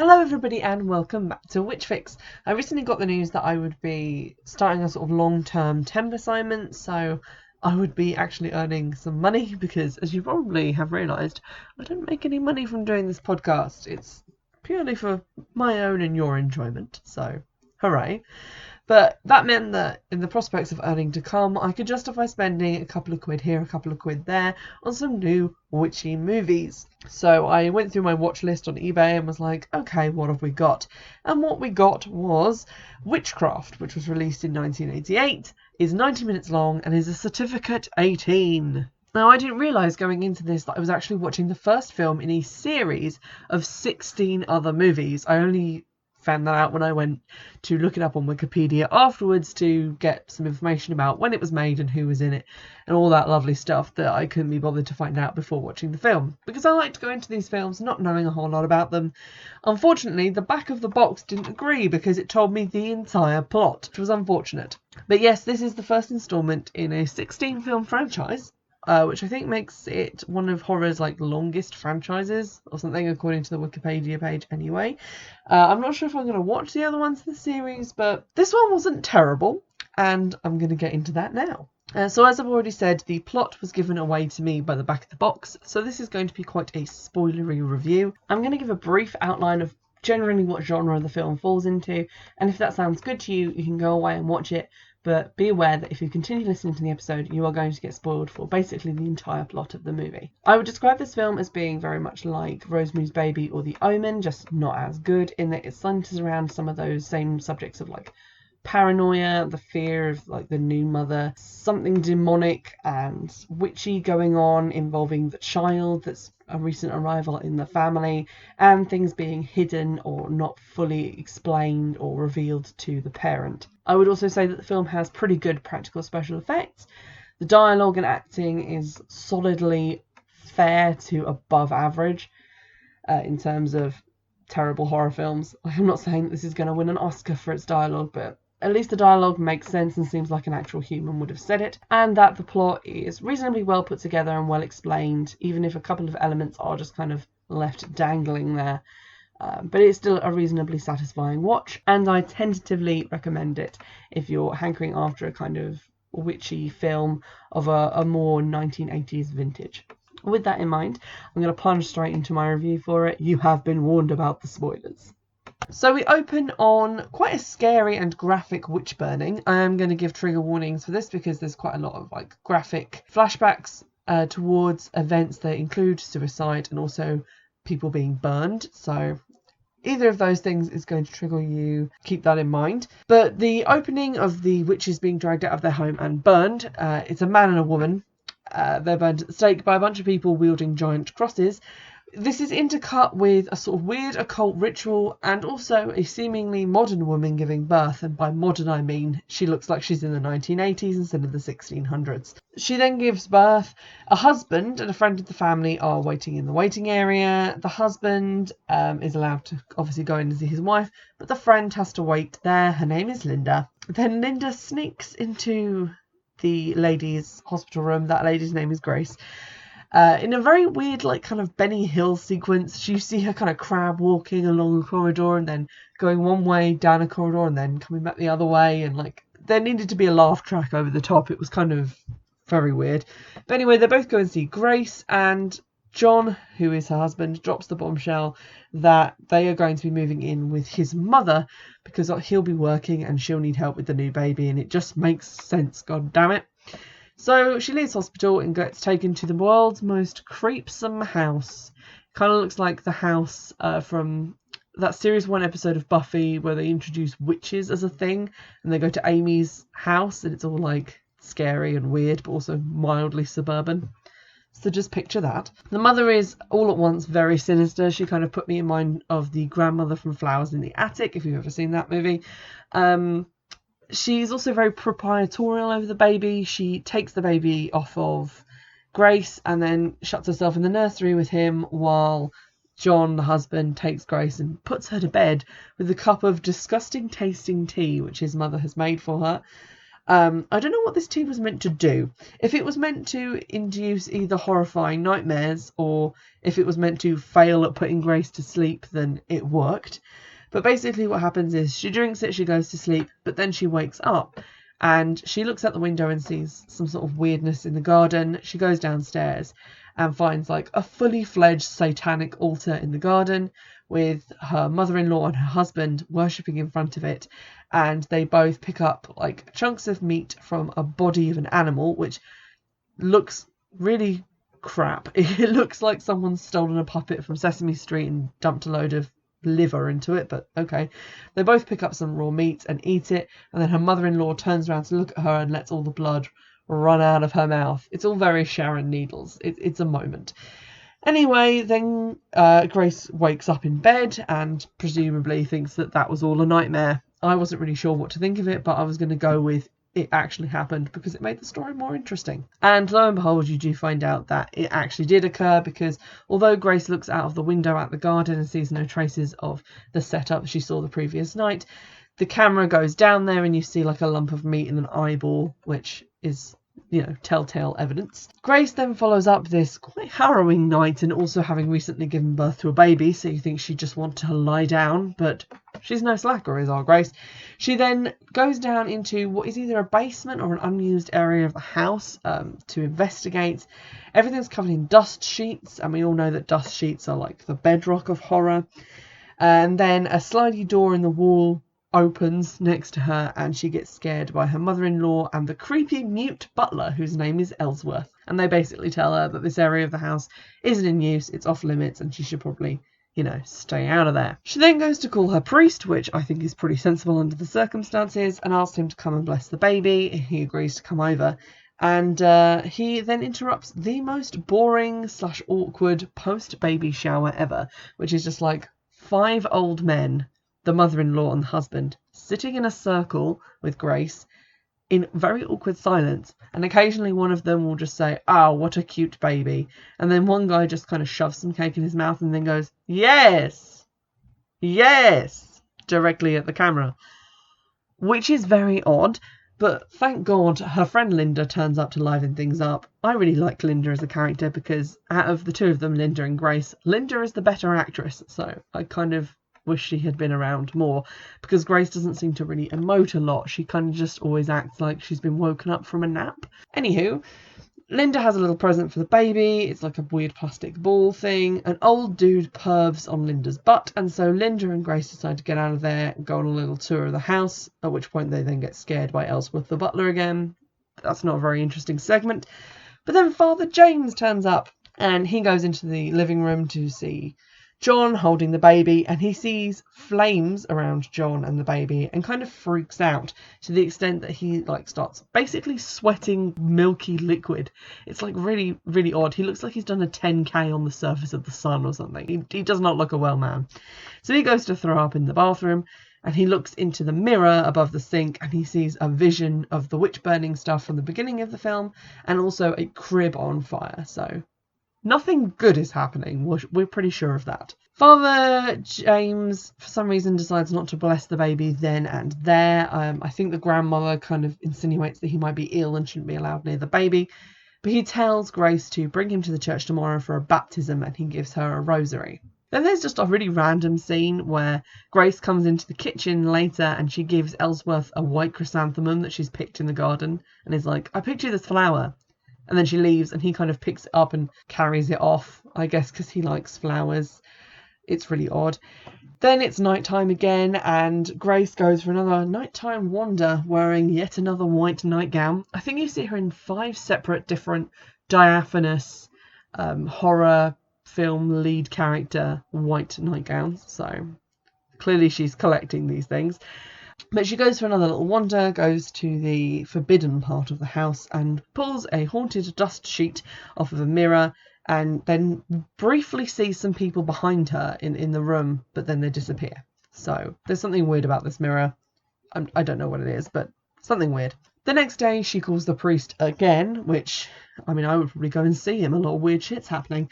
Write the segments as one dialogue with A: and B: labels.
A: Hello everybody and welcome back to Witchfix. I recently got the news that I would be starting a sort of long-term temp assignment, so I would be actually earning some money because, as you probably have realised, I don't make any money from doing this podcast. It's purely for my own and your enjoyment, so hooray. But that meant that in the prospects of earning to come, I could justify spending a couple of quid here, a couple of quid there on some new witchy movies. So I went through my watch list on eBay and was like, okay, what have we got? And what we got was Witchcraft, which was released in 1988, is 90 minutes long and is a certificate 18. Now, I didn't realise going into this that I was actually watching the first film in a series of 16 other movies. I only found that out when I went to look it up on Wikipedia afterwards to get some information about when it was made and who was in it and all that lovely stuff that I couldn't be bothered to find out before watching the film, because I like to go into these films not knowing a whole lot about them. Unfortunately, the back of the box didn't agree because it told me the entire plot, which was unfortunate. But yes, this is the first instalment in a 16 film franchise, which I think makes it one of horror's longest franchises or something, according to the Wikipedia page anyway. I'm not sure if I'm going to watch the other ones in the series, but this one wasn't terrible, and I'm going to get into that now. So as I've already said, the plot was given away to me by the back of the box, so this is going to be quite a spoilery review. I'm going to give a brief outline of generally what genre the film falls into, and if that sounds good to you, you can go away and watch it. But be aware that if you continue listening to the episode, you are going to get spoiled for basically the entire plot of the movie. I would describe this film as being very much like Rosemary's Baby or The Omen, just not as good, in that it centres around some of those same subjects of paranoia, the fear of the new mother, something demonic and witchy going on involving the child that's a recent arrival in the family, and things being hidden or not fully explained or revealed to the parent. I would also say that the film has pretty good practical special effects. The dialogue and acting is solidly fair to above average in terms of terrible horror films. I'm not saying that this is going to win an Oscar for its dialogue, but at least the dialogue makes sense and seems like an actual human would have said it, and that the plot is reasonably well put together and well explained, even if a couple of elements are just kind of left dangling there. But it's still a reasonably satisfying watch, and I tentatively recommend it if you're hankering after a kind of witchy film of a more 1980s vintage. With that in mind, I'm going to plunge straight into my review for it. You have been warned about the spoilers. So we open on quite a scary and graphic witch burning. I am going to give trigger warnings for this because there's quite a lot of graphic flashbacks towards events that include suicide and also people being burned. So either of those things is going to trigger you. Keep that in mind. But the opening of the witches being dragged out of their home and burned, it's a man and a woman. They're burned at the stake by a bunch of people wielding giant crosses. This is intercut with a sort of weird occult ritual and also a seemingly modern woman giving birth, and by modern I mean she looks like she's in the 1980s instead of the 1600s. She then gives birth. A husband and a friend of the family are waiting in the waiting area. The husband is allowed to obviously go in and see his wife, but the friend has to wait there. Her name is Linda. Then Linda sneaks into the lady's hospital room. That lady's name is Grace. In a very weird, kind of Benny Hill sequence, you see her kind of crab walking along a corridor and then going one way down a corridor and then coming back the other way. And there needed to be a laugh track over the top. It was kind of very weird. But anyway, they both go and see Grace, and John, who is her husband, drops the bombshell that they are going to be moving in with his mother because he'll be working and she'll need help with the new baby. And it just makes sense, god damn it. So she leaves hospital and gets taken to the world's most creepsome house. Kind of looks like the house from that series 1 episode of Buffy where they introduce witches as a thing, and they go to Amy's house and it's all scary and weird but also mildly suburban. So just picture that. The mother is all at once very sinister. She kind of put me in mind of the grandmother from Flowers in the Attic, if you've ever seen that movie. She's also very proprietorial over the baby. She takes the baby off of Grace and then shuts herself in the nursery with him while John, the husband, takes Grace and puts her to bed with a cup of disgusting tasting tea which his mother has made for her. I don't know what this tea was meant to do. If it was meant to induce either horrifying nightmares or if it was meant to fail at putting Grace to sleep, then it worked. But basically what happens is she drinks it, she goes to sleep, but then she wakes up and she looks out the window and sees some sort of weirdness in the garden. She goes downstairs and finds like a fully fledged satanic altar in the garden with her mother-in-law and her husband worshipping in front of it, and they both pick up like chunks of meat from a body of an animal which looks really crap. It looks like someone's stolen a puppet from Sesame Street and dumped a load of liver into it, but okay. They both pick up some raw meat and eat it, and then her mother-in-law turns around to look at her and lets all the blood run out of her mouth. It's all very Sharon Needles. It's a moment. Anyway, then Grace wakes up in bed and presumably thinks that that was all a nightmare. I wasn't really sure what to think of it, but I was going to go with it actually happened because it made the story more interesting. And lo and behold, you do find out that it actually did occur, because although Grace looks out of the window at the garden and sees no traces of the setup she saw the previous night, the camera goes down there and you see like a lump of meat and an eyeball, which is, you know, telltale evidence. Grace then follows up this quite harrowing night, and also having recently given birth to a baby, so you think she just wants to lie down, but she's no slacker, is our Grace. She then goes down into what is either a basement or an unused area of the house to investigate. Everything's covered in dust sheets, and we all know that dust sheets are like the bedrock of horror. And then a slidey door in the wall opens next to her, and she gets scared by her mother-in-law and the creepy mute butler whose name is Ellsworth, and they basically tell her that this area of the house isn't in use, it's off limits, and she should probably, you know, stay out of there. She then goes to call her priest, which I think is pretty sensible under the circumstances, and asks him to come and bless the baby. He agrees to come over, and he then interrupts the most boring / awkward post-baby shower ever, which is just like 5 old men, the mother-in-law and the husband, sitting in a circle with Grace in very awkward silence, and occasionally one of them will just say, "Oh, what a cute baby," and then one guy just kind of shoves some cake in his mouth and then goes, "Yes, yes," directly at the camera, which is very odd. But thank God her friend Linda turns up to liven things up. I really like Linda as a character, because out of the two of them, Linda and Grace, Linda is the better actress, so I kind of wish she had been around more, because Grace doesn't seem to really emote a lot. She kind of just always acts like she's been woken up from a nap. Anywho, Linda has a little present for the baby. It's like a weird plastic ball thing. An old dude pervs on Linda's butt, and so Linda and Grace decide to get out of there and go on a little tour of the house, at which point they then get scared by Ellsworth the butler again. That's not a very interesting segment. But then Father James turns up, and he goes into the living room to see John holding the baby, and he sees flames around John and the baby and kind of freaks out to the extent that he like starts basically sweating milky liquid. It's like really, really odd. He looks like he's done a 10k on the surface of the sun or something. He does not look a well man. So he goes to throw up in the bathroom, and he looks into the mirror above the sink, and he sees a vision of the witch burning stuff from the beginning of the film, and also a crib on fire. So nothing good is happening. We're pretty sure of that. Father James, for some reason, decides not to bless the baby then and there. I think the grandmother kind of insinuates that he might be ill and shouldn't be allowed near the baby. But he tells Grace to bring him to the church tomorrow for a baptism, and he gives her a rosary. Then there's just a really random scene where Grace comes into the kitchen later and she gives Ellsworth a white chrysanthemum that she's picked in the garden, and is like, "I picked you this flower." And then she leaves, and he kind of picks it up and carries it off, I guess because he likes flowers. It's really odd. Then it's nighttime again, and Grace goes for another nighttime wander wearing yet another white nightgown. I think you see her in 5 separate different diaphanous horror film lead character white nightgowns. So clearly she's collecting these things. But she goes for another little wander, goes to the forbidden part of the house and pulls a haunted dust sheet off of a mirror, and then briefly sees some people behind her in the room, but then they disappear. So there's something weird about this mirror. I don't know what it is, but something weird. The next day she calls the priest again, which, I mean, I would probably go and see him. A lot of weird shit's happening.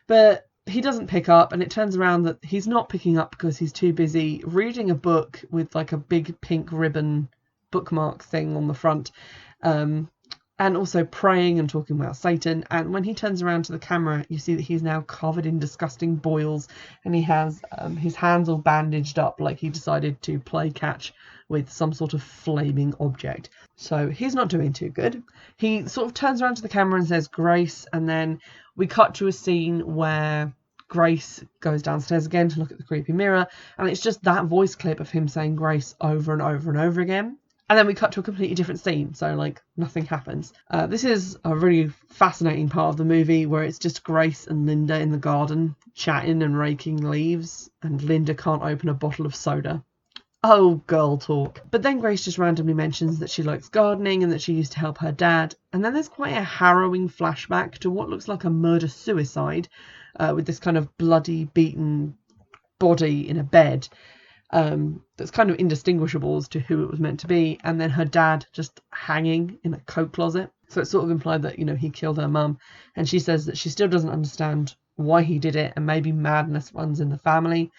A: But he doesn't pick up, and it turns around that he's not picking up because he's too busy reading a book with like a big pink ribbon bookmark thing on the front. And also praying and talking about Satan. And when he turns around to the camera, you see that he's now covered in disgusting boils, and he has his hands all bandaged up like he decided to play catch with some sort of flaming object. So he's not doing too good. He sort of turns around to the camera and says Grace, and then we cut to a scene where Grace goes downstairs again to look at the creepy mirror, and it's just that voice clip of him saying Grace over and over and over again. And then we cut to a completely different scene, so like nothing happens. This is a really fascinating part of the movie where it's just Grace and Linda in the garden chatting and raking leaves, and Linda can't open a bottle of soda. Oh, girl talk. But then Grace just randomly mentions that she likes gardening and that she used to help her dad. And then there's quite a harrowing flashback to what looks like a murder-suicide with this kind of bloody, beaten body in a bed. That's kind of indistinguishable as to who it was meant to be, and then her dad just hanging in a coat closet. So it's sort of implied that, you know, he killed her mum, and she says that she still doesn't understand why he did it, and maybe madness runs in the family.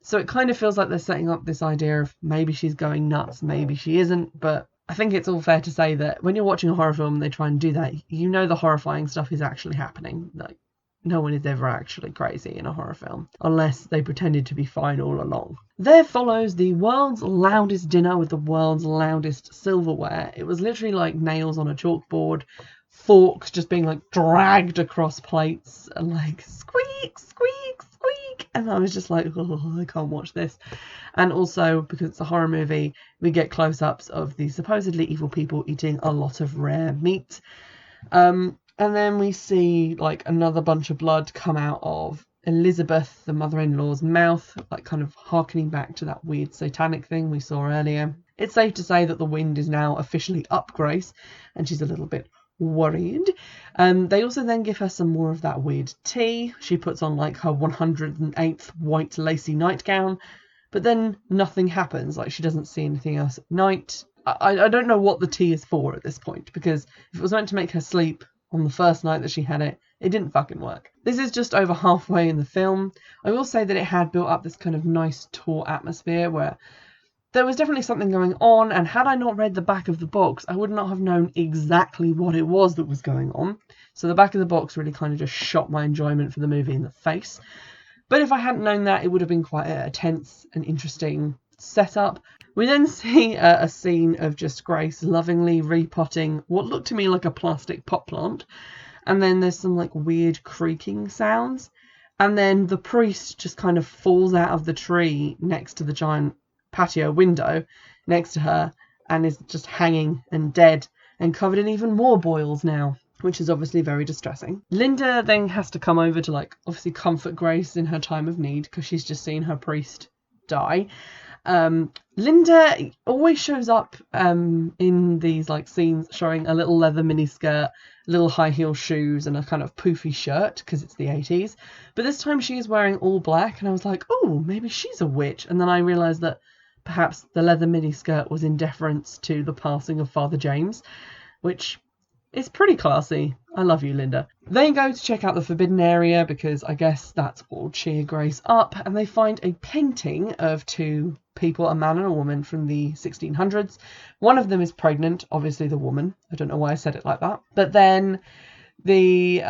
A: So it kind of feels like they're setting up this idea of maybe she's going nuts, maybe she isn't, but I think it's all fair to say that when you're watching a horror film and they try and do that, you know the horrifying stuff is actually happening. Like, no one is ever actually crazy in a horror film, unless they pretended to be fine all along. There follows the world's loudest dinner with the world's loudest silverware. It was literally like nails on a chalkboard, forks just being like dragged across plates, and like squeak, squeak, squeak. And I was just like, oh, I can't watch this. And also, because it's a horror movie, we get close-ups of the supposedly evil people eating a lot of rare meat. And then we see like another bunch of blood come out of Elizabeth, the mother-in-law's mouth, like kind of harkening back to that weird satanic thing we saw earlier. It's safe to say that the wind is now officially up Grace, and she's a little bit worried. They also then give her some more of that weird tea. She puts on like her 108th white lacy nightgown, but then nothing happens. Like, she doesn't see anything else at night. I don't know what the tea is for at this point, because if it was meant to make her sleep on the first night that she had it, it didn't fucking work. This is just over halfway in the film. I will say that it had built up this kind of nice taut atmosphere where there was definitely something going on, and had I not read the back of the box, I would not have known exactly what it was that was going on. So the back of the box really kind of just shot my enjoyment for the movie in the face. But if I hadn't known that, it would have been quite a tense and interesting setup. We then see a scene of just Grace lovingly repotting what looked to me like a plastic pot plant. And then there's some like weird creaking sounds. And then the priest just kind of falls out of the tree next to the giant patio window next to her and is just hanging and dead and covered in even more boils now, which is obviously very distressing. Linda then has to come over to like obviously comfort Grace in her time of need because she's just seen her priest die. Linda always shows up in these like scenes showing a little leather miniskirt, little high heel shoes, and a kind of poofy shirt because it's the 80s. But this time she is wearing all black, and I was like, oh, maybe she's a witch. And then I realised that perhaps the leather miniskirt was in deference to the passing of Father James, which is pretty classy. I love you, Linda. They go to check out the forbidden area because I guess that's what will cheer Grace up, and they find a painting of two people, a man and a woman from the 1600s. One of them is pregnant, obviously the woman. I don't know why I said it like that. But then the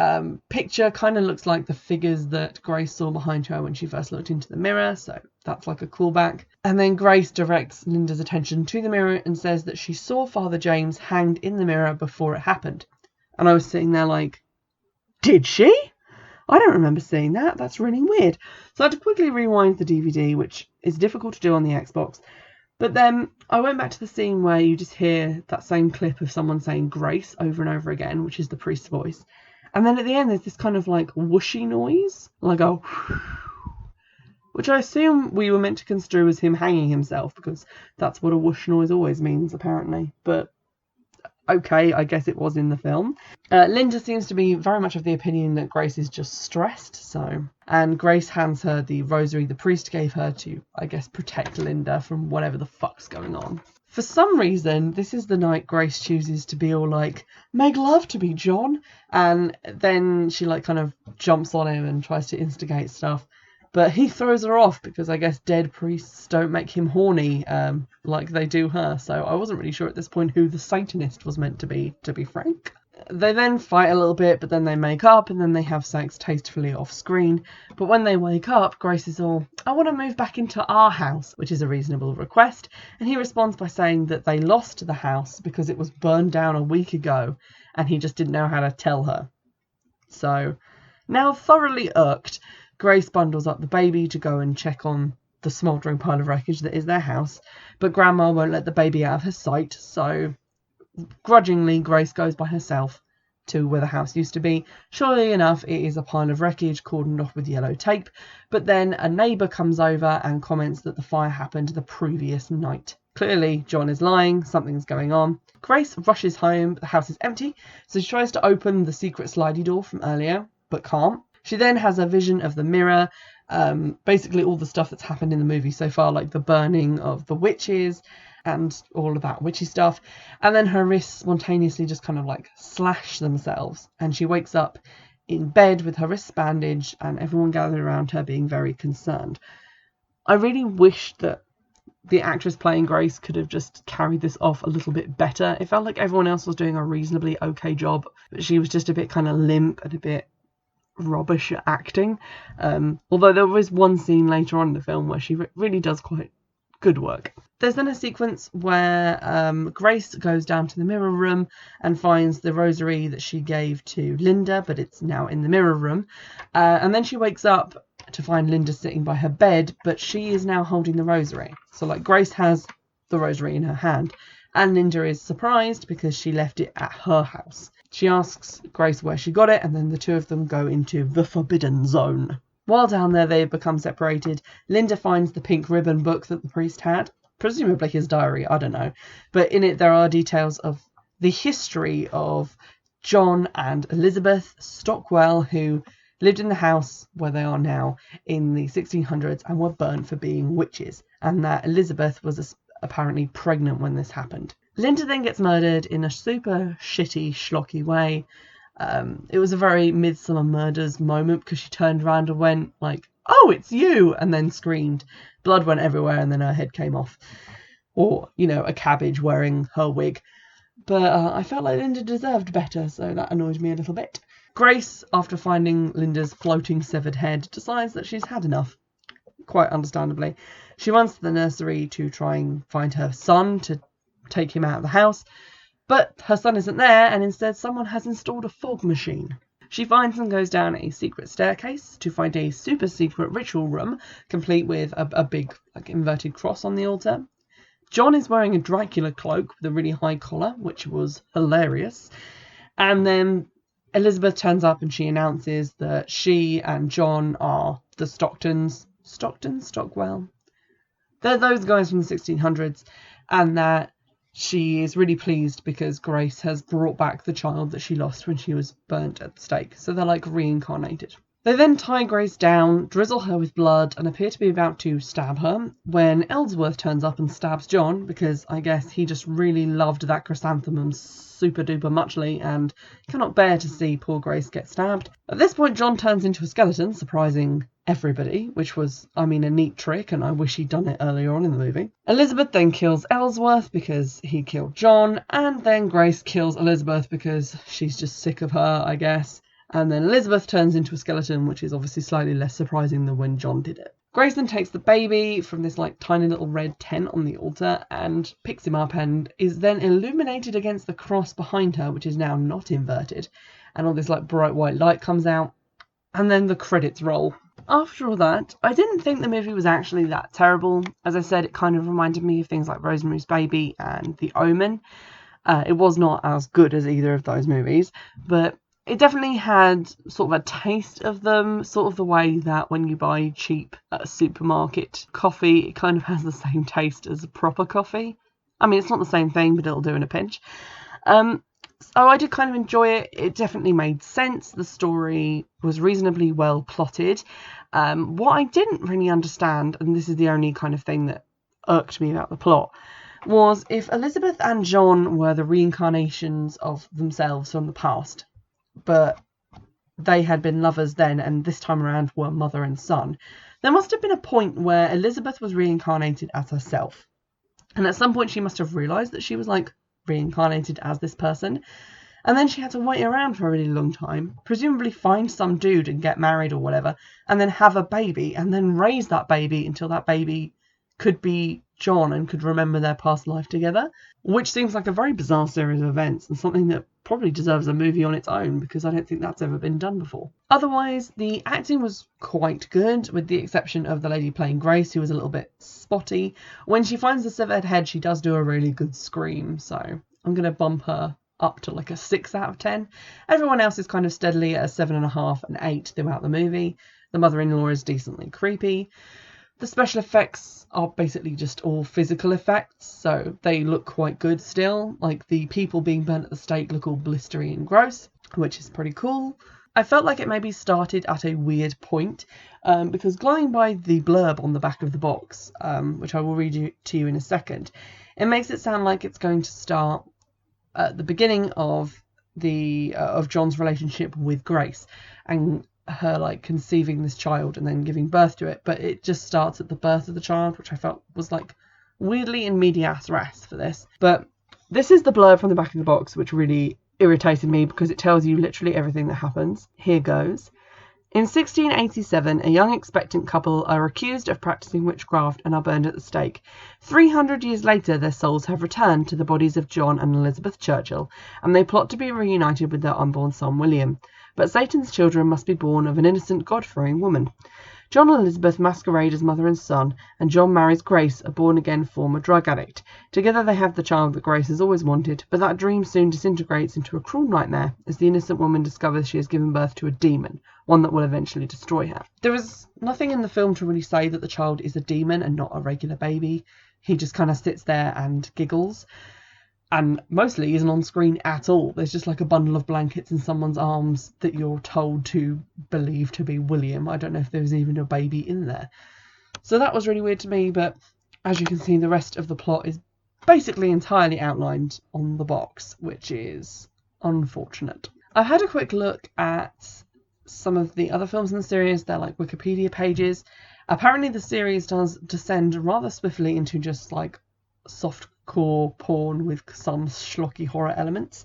A: picture kind of looks like the figures that Grace saw behind her when she first looked into the mirror, so that's like a callback. And then Grace directs Linda's attention to the mirror and says that she saw Father James hanged in the mirror before it happened. And I was sitting there like, did she? I don't remember seeing that. That's really weird. So I had to quickly rewind the DVD, which is difficult to do on the Xbox. But then I went back to the scene where you just hear that same clip of someone saying Grace over and over again, which is the priest's voice. And then at the end, there's this kind of like whooshy noise, like a which I assume we were meant to construe as him hanging himself, because that's what a whoosh noise always means, apparently. But okay, I guess it was in the film. Linda seems to be very much of the opinion that Grace is just stressed, and Grace hands her the rosary the priest gave her to, I guess, protect Linda from whatever the fuck's going on. For some reason, this is the night Grace chooses to be all like, make love to me, John, and then she like kind of jumps on him and tries to instigate stuff. But he throws her off because I guess dead priests don't make him horny like they do her. So I wasn't really sure at this point who the Satanist was meant to be frank. They then fight a little bit, but then they make up and then they have sex tastefully off screen. But when they wake up, Grace is all, I want to move back into our house, which is a reasonable request. And he responds by saying that they lost the house because it was burned down a week ago and he just didn't know how to tell her. So, now thoroughly irked, Grace bundles up the baby to go and check on the smouldering pile of wreckage that is their house. But Grandma won't let the baby out of her sight, so grudgingly, Grace goes by herself to where the house used to be. Surely enough, it is a pile of wreckage cordoned off with yellow tape, but then a neighbour comes over and comments that the fire happened the previous night. Clearly, John is lying, something's going on. Grace rushes home, but the house is empty, so she tries to open the secret slidey door from earlier, but can't. She then has a vision of the mirror, basically all the stuff that's happened in the movie so far, like the burning of the witches, and all of that witchy stuff, and then her wrists spontaneously just kind of like slash themselves, and she wakes up in bed with her wrists bandaged and everyone gathered around her being very concerned. I really wish that the actress playing Grace could have just carried this off a little bit better. It felt like everyone else was doing a reasonably okay job, but she was just a bit kind of limp and a bit rubbish at acting, although there was one scene later on in the film where she really does quite good work. There's then a sequence where Grace goes down to the mirror room and finds the rosary that she gave to Linda, but it's now in the mirror room. And then she wakes up to find Linda sitting by her bed, but she is now holding the rosary. So like Grace has the rosary in her hand, and Linda is surprised because she left it at her house. She asks Grace where she got it, and then the two of them go into the Forbidden Zone. While down there, they become separated. Linda finds the pink ribbon book that the priest had, presumably his diary, I don't know. But in it, there are details of the history of John and Elizabeth Stockwell, who lived in the house where they are now in the 1600s and were burnt for being witches, and that Elizabeth was apparently pregnant when this happened. Linda then gets murdered in a super shitty, schlocky way. It was a very Midsummer Murders moment because she turned around and went like, "Oh, it's you!" and then screamed. Blood went everywhere and then her head came off. Or, you know, a cabbage wearing her wig. But I felt like Linda deserved better, so that annoyed me a little bit. Grace, after finding Linda's floating severed head, decides that she's had enough. Quite understandably. She runs to the nursery to try and find her son to take him out of the house. But her son isn't there, and instead someone has installed a fog machine. She finds and goes down a secret staircase to find a super secret ritual room, complete with a big like inverted cross on the altar. John is wearing a Dracula cloak with a really high collar, which was hilarious. And then Elizabeth turns up and she announces that she and John are the Stockwell. They're those guys from the 1600s, and that she is really pleased because Grace has brought back the child that she lost when she was burnt at the stake. So they're like reincarnated. They then tie Grace down, drizzle her with blood, and appear to be about to stab her when Ellsworth turns up and stabs John because I guess he just really loved that chrysanthemum super duper muchly and cannot bear to see poor Grace get stabbed. At this point, John turns into a skeleton, surprising everybody, which was, I mean, a neat trick, and I wish he'd done it earlier on in the movie. Elizabeth then kills Ellsworth because he killed John, and then Grace kills Elizabeth because she's just sick of her, I guess. And then Elizabeth turns into a skeleton, which is obviously slightly less surprising than when John did it. Grace then takes the baby from this like tiny little red tent on the altar and picks him up and is then illuminated against the cross behind her, which is now not inverted. And all this like bright white light comes out. And then the credits roll. After all that, I didn't think the movie was actually that terrible. As I said, it kind of reminded me of things like Rosemary's Baby and The Omen. It was not as good as either of those movies, but it definitely had sort of a taste of them, sort of the way that when you buy cheap at a supermarket coffee, it kind of has the same taste as a proper coffee. I mean, it's not the same thing, but it'll do in a pinch. So I did kind of enjoy it. It definitely made sense. The story was reasonably well plotted. What I didn't really understand, and this is the only kind of thing that irked me about the plot, was if Elizabeth and John were the reincarnations of themselves from the past, but they had been lovers then and this time around were mother and son, There must have been a point where Elizabeth was reincarnated as herself. And at some point she must have realised that she was like reincarnated as this person. And then she had to wait around for a really long time, presumably find some dude and get married or whatever, and then have a baby, and then raise that baby until that baby could be John and could remember their past life together, which seems like a very bizarre series of events and something that probably deserves a movie on its own, because I don't think that's ever been done before. Otherwise, the acting was quite good, with the exception of the lady playing Grace, who was a little bit spotty. When she finds the severed head, she does do a really good scream, so I'm going to bump her up to like a 6 out of 10. Everyone else is kind of steadily at a 7.5 and 8 throughout the movie. The mother-in-law is decently creepy. The special effects are basically just all physical effects, so they look quite good still. Like the people being burnt at the stake look all blistery and gross, which is pretty cool. I felt like it maybe started at a weird point, because going by the blurb on the back of the box, which I will read to you in a second, it makes it sound like it's going to start at the beginning of John's relationship with Grace and her like conceiving this child and then giving birth to it, but it just starts at the birth of the child, which I felt was like weirdly in medias res for this. But this is the blurb from the back of the box, which really irritated me because it tells you literally everything that happens. Here goes. In 1687, a young expectant couple are accused of practicing witchcraft and are burned at the stake. 300 years later, their souls have returned to the bodies of John and Elizabeth Churchill, and they plot to be reunited with their unborn son William. But Satan's children must be born of an innocent, God-fearing woman. John and Elizabeth masquerade as mother and son, and John marries Grace, a born-again former drug addict. Together they have the child that Grace has always wanted, but that dream soon disintegrates into a cruel nightmare as the innocent woman discovers she has given birth to a demon, one that will eventually destroy her. There is nothing in the film to really say that the child is a demon and not a regular baby. He just kind of sits there and giggles. And mostly isn't on screen at all. There's just like a bundle of blankets in someone's arms that you're told to believe to be William. I don't know if there was even a baby in there. So that was really weird to me, but as you can see, the rest of the plot is basically entirely outlined on the box, which is unfortunate. I've had a quick look at some of the other films in the series. They're like Wikipedia pages. Apparently the series does descend rather swiftly into just like softcore porn with some schlocky horror elements.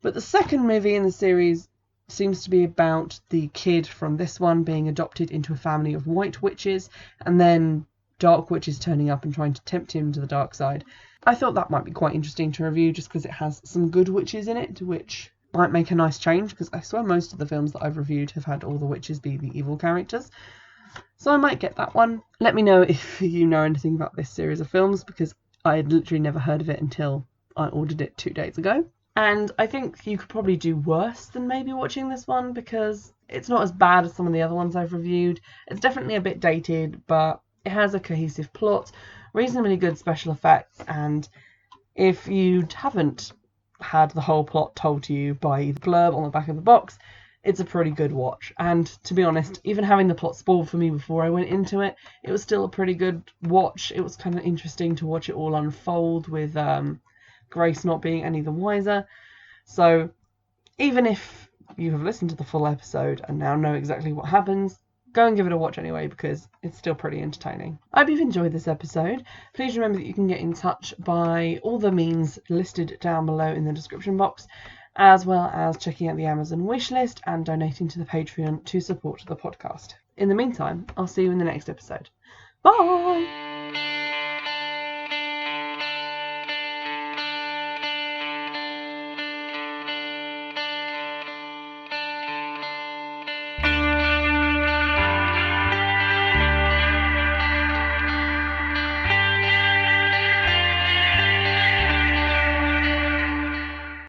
A: But the second movie in the series seems to be about the kid from this one being adopted into a family of white witches, and then dark witches turning up and trying to tempt him to the dark side. I thought that might be quite interesting to review just because it has some good witches in it, which might make a nice change, because I swear most of the films that I've reviewed have had all the witches be the evil characters. So I might get that one. Let me know if you know anything about this series of films, because I had literally never heard of it until I ordered it 2 days ago. And I think you could probably do worse than maybe watching this one, because it's not as bad as some of the other ones I've reviewed. It's definitely a bit dated, but it has a cohesive plot, reasonably good special effects, and if you haven't had the whole plot told to you by the blurb on the back of the box, it's a pretty good watch. And to be honest, even having the plot spoiled for me before I went into it, it was still a pretty good watch. It was kind of interesting to watch it all unfold with Grace not being any the wiser. So even if you have listened to the full episode and now know exactly what happens, go and give it a watch anyway, because it's still pretty entertaining. I hope you've enjoyed this episode. Please remember that you can get in touch by all the means listed down below in the description box, as well as checking out the Amazon wishlist and donating to the Patreon to support the podcast. In the meantime, I'll see you in the next episode. Bye!